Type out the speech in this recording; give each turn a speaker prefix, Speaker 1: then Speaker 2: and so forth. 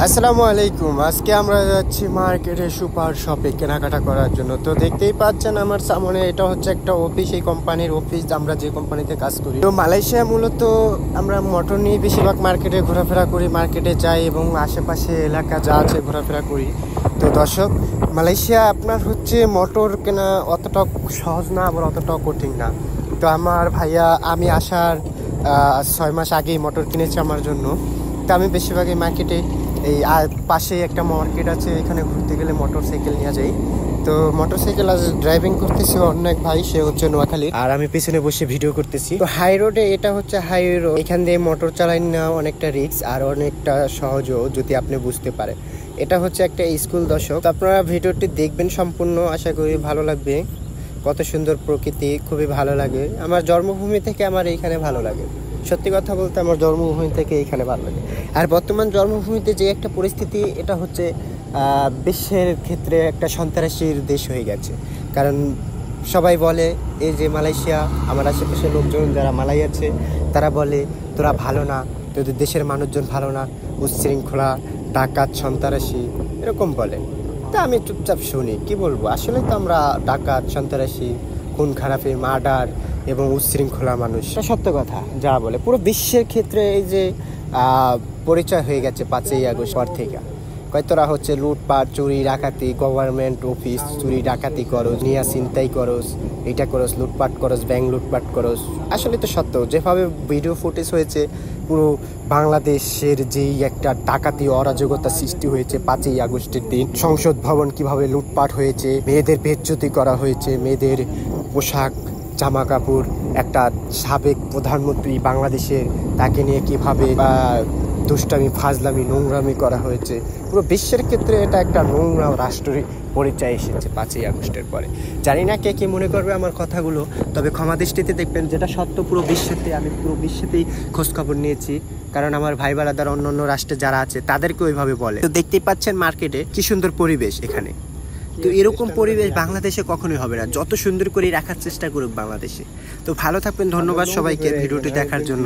Speaker 1: আসসালামু আলাইকুম। আজকে আমরা যাচ্ছি মার্কেটে সুপার শপে কেনাকাটা করার জন্য। তো দেখতেই পাচ্ছেন আমার সামনে, এটা হচ্ছে একটা অফিস। এই কোম্পানির অফিস, আমরা যে কোম্পানিতে কাজ করি। তো মালয়েশিয়া মূলত আমরা মোটর নিয়ে বেশিরভাগ মার্কেটে ঘোরাফেরা করি, মার্কেটে যাই এবং আশেপাশে এলাকা যা আছে ঘোরাফেরা করি। তো দর্শক, মালয়েশিয়া আপনার হচ্ছে মোটর কেনা অতটা সহজ না, আবার অতটাও কঠিন না। তো আমার ভাইয়া, আমি আসার 6 মাস আগেই মোটর কিনেছে আমার জন্য। তো আমি বেশিরভাগই মার্কেটে, এই পাশেই একটা মার্কেট আছে, এখানে ঘুরতে গেলে মোটর সাইকেল নিয়ে যাই। তো মোটর সাইকেল আজ ড্রাইভিং করতেছি অন্য এক ভাই, সে হচ্ছে নোয়াখালী, আর আমি পিছনে বসে ভিডিও করতেছি। তো হাই রোডে, এটা হচ্ছে হাই রোড, এখান দিয়ে মোটর চালাই না অনেকটা রিস্ক আর অনেকটা সহজও যদি আপনি বুঝতে পারেন। এটা হচ্ছে একটা স্কুল। দর্শক, আপনারা ভিডিওটি দেখবেন সম্পূর্ণ, আশা করি ভালো লাগবে। কত সুন্দর প্রকৃতি, খুবই ভালো লাগে। আমার জন্মভূমি থেকে আমার এইখানে ভালো লাগে। সত্যি কথা বলতে আমার জন্মভূমি থেকে এইখানে ভালো লাগে। আর বর্তমান জন্মভূমিতে যে একটা পরিস্থিতি, এটা হচ্ছে বিশ্বের ক্ষেত্রে একটা সন্ত্রাসীর দেশ হয়ে গেছে। কারণ সবাই বলে, এই যে মালয়েশিয়া, আমার আশেপাশের লোকজন যারা মালাই আছে, তারা বলে তোরা ভালো না, তোদের দেশের মানুষজন ভালো না, উচ্ছৃঙ্খলা, ডাকাত, সন্ত্রাসী, এরকম বলে। তা আমি চুপচাপ শুনি, কি বলবো। আসলে তো আমরা ডাকাত, সন্ত্রাসী, খুন খারাপি, মার্ডার এবং উচ্ছৃঙ্খলা মানুষ, সত্য কথা যা বলে। পুরো বিশ্বের ক্ষেত্রে এই যে পরিচয় হয়ে গেছে 5ই আগস্ট পর থেকে। তোরা হচ্ছে লুটপাট, চুরি ডাকাতি, গভর্নমেন্ট অফিস চুরি ডাকাতি করস, নিয়া ছিনতাই করস, এটা করস, লুটপাট করস, ব্যাংক লুটপাট করস। আসলে তো সত্য, যেভাবে ভিডিও ফুটেজ হয়েছে, পুরো বাংলাদেশের যেই একটা ডাকাতি অরাজকতা সৃষ্টি হয়েছে 5ই আগস্টের দিন। সংসদ ভবন কিভাবে লুটপাট হয়েছে, মেয়েদের বেজ্জতি করা হয়েছে, মেয়েদের পোশাক, জামা কাপড়, একটা সাবেক প্রধানমন্ত্রী বাংলাদেশের, তাকে নিয়ে কিভাবে দুষ্টামি, ফাজলামি, নোংরামি করা হয়েছে। পুরো বিশ্বের ক্ষেত্রে এটা একটা নোংরা রাষ্ট্রের পরিচয় এসেছে 5ই আগস্টের পরে। জানি না কে কে মনে করবে আমার কথাগুলো, তবে ক্ষমা দৃষ্টিতে দেখবেন, যেটা সত্য পুরো বিশ্বেতে। আমি পুরো বিশ্বেতেই খোঁজখবর নিয়েছি, কারণ আমার ভাই বারাদার অন্য রাষ্ট্রে যারা আছে তাদেরকে ওইভাবে বলে। তো দেখতেই পাচ্ছেন মার্কেটে কি সুন্দর পরিবেশ এখানে। তো এরকম পরিবেশ বাংলাদেশে কখনোই হবে না, যত সুন্দর করে রাখার চেষ্টা করুক বাংলাদেশে। তো ভালো থাকবেন, ধন্যবাদ সবাইকে ভিডিওটি দেখার জন্য।